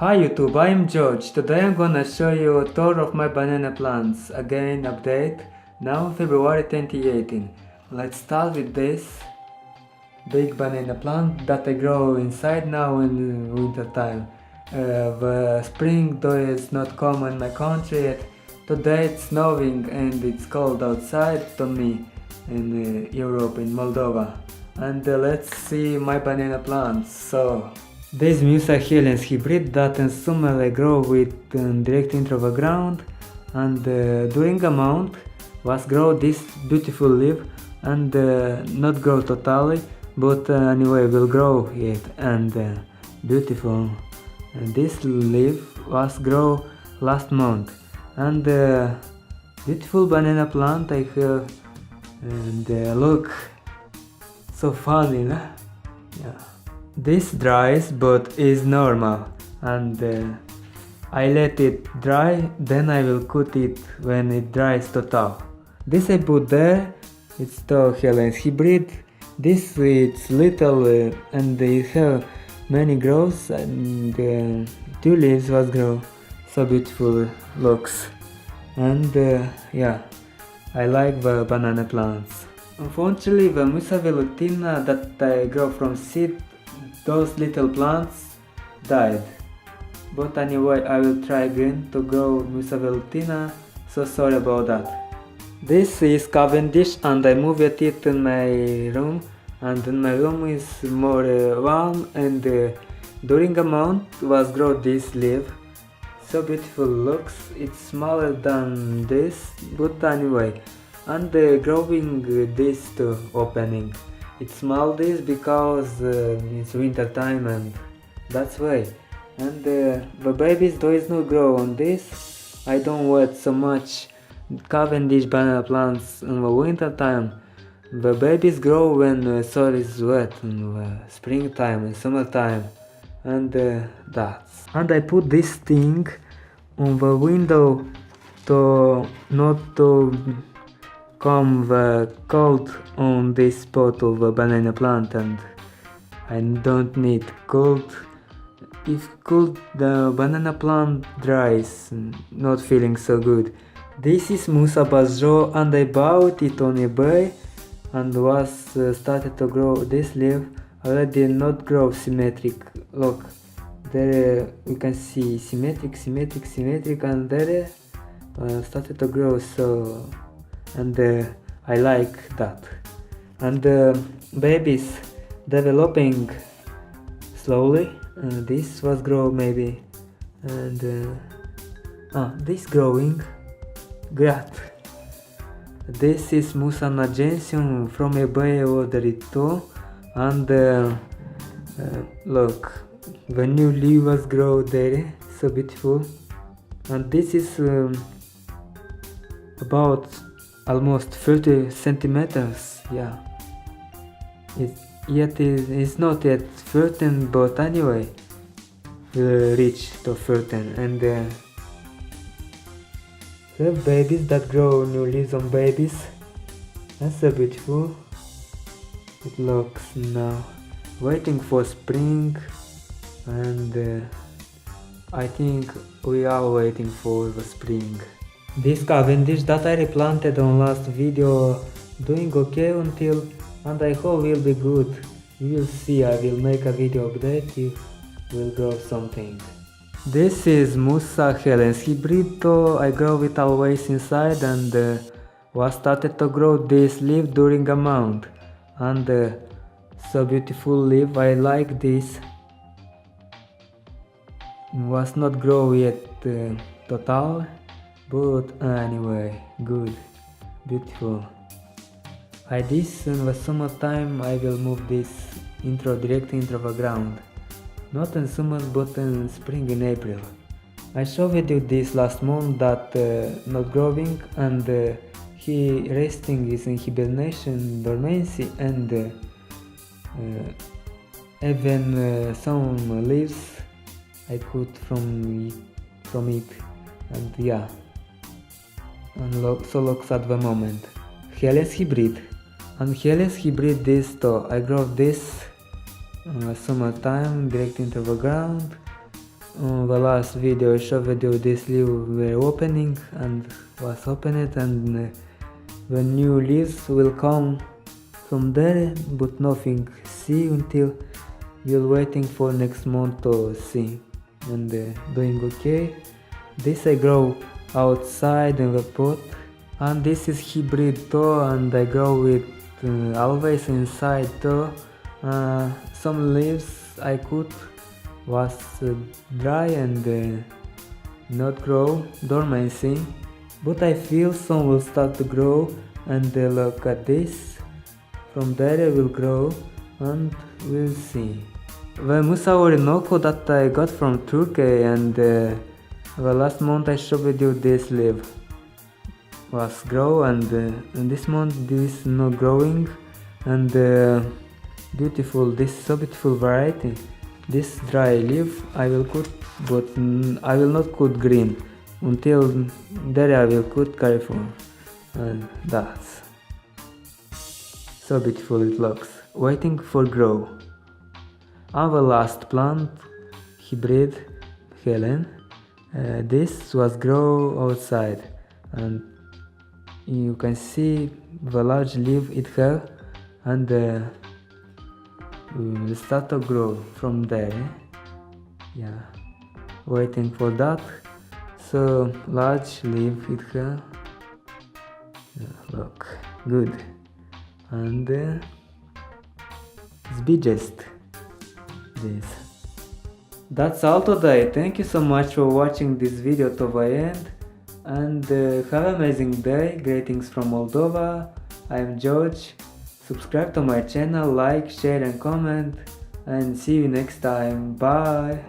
Hi YouTube, I'm George. Today I'm gonna show you a tour of my banana plants. Again, update. Now February 2018. Let's start with this big banana plant that I grow inside now in winter time. The spring though is not common in my country yet. Today it's snowing and it's cold outside to me in Europe, in Moldova. And let's see my banana plants. This Musa hybrid that in Summery grow with direct into the ground, and during a month was grow this beautiful leaf and not grow totally, but anyway will grow it and beautiful. And this leaf was grow last month and beautiful banana plant I have, and look so funny, no? Yeah. This dries but is normal, and I let it dry, then I will cut it when it dries total. This I put there, it's the hybrid. This it's little and they have many growths, and two leaves was grow, so beautiful looks. And yeah, I like the banana plants. Unfortunately the Musa velutina that I grow from seed, those little plants died. But anyway, I will try again to grow Musa velutina, so sorry about that. This is Cavendish and I moved it in my room, and in my room is more warm, and during a month was grow this leaf. So beautiful looks, it's smaller than this, but anyway. And growing this to opening. It's small this because it's winter time and that's why. And the babies does not grow on this. I don't want so much Cavendish banana plants in the winter time. The babies grow when soil is wet in the springtime and summertime, and that's. And I put this thing on the window to not to come the cold on this spot of the banana plant, and I don't need cold. If cold, the banana plant dries, not feeling so good. This is Musa, and I bought it on eBay and was started to grow. This leaf already not grow symmetric. Look, there you can see symmetric, and there started to grow, so. And I like that. And babies developing slowly. This was grow maybe, and this growing great. This is Musa Gentium from eBay, ordered it too, and look, the new leaf was grow there, so beautiful. And this is about almost 30 centimeters, yeah. It's not yet 13, but anyway, will reach to 13. And the babies that grow new leaves on babies. That's so beautiful. It looks now waiting for spring, and I think we are waiting for the spring. This Cavendish that I replanted on last video doing okay until, and I hope will be good. You will see, I will make a video update if will grow something. This is Musa hybrid, though I grow it always inside, and was started to grow this leaf during a month. And so beautiful leaf, I like this. Was not grow yet total. But anyway, good, beautiful. This in the summertime I will move this directly into the ground. Not in summer but in spring, in April. I showed you this last month that not growing, and he resting is in hibernation, dormancy, and even some leaves I cut from it, and yeah. And so looks at the moment. Hybrid. And hybrid this too. I grow this summertime direct into the ground, the last video I showed you this leaf were opening and was opened, and the new leaves will come from there, but nothing see until we're waiting for next month to see, and doing okay. This I grow outside in the pot, and this is hybrid too, and I grow it always inside too. Some leaves I cut was dry and not grow dormancy, but I feel some will start to grow, and look at this. From there I will grow and we'll see. The Musa Orinoco that I got from Turkey, and the last month I showed you this leaf was grow, and this month this is not growing, and beautiful, this so beautiful variety. This dry leaf I will cut, but I will not cut green. Until there I will cut cariform, and that's so beautiful it looks, waiting for grow. And the last plant, hybrid Helen, this was grow outside, and you can see the large leaf it have, and will start to grow from there. Yeah, waiting for that. So large leaf it have. Yeah, look good, and it's biggest this. That's all today. Thank you so much for watching this video to the end, and have an amazing day. Greetings from Moldova. I am George. Subscribe to my channel, like, share and comment, and see you next time. Bye.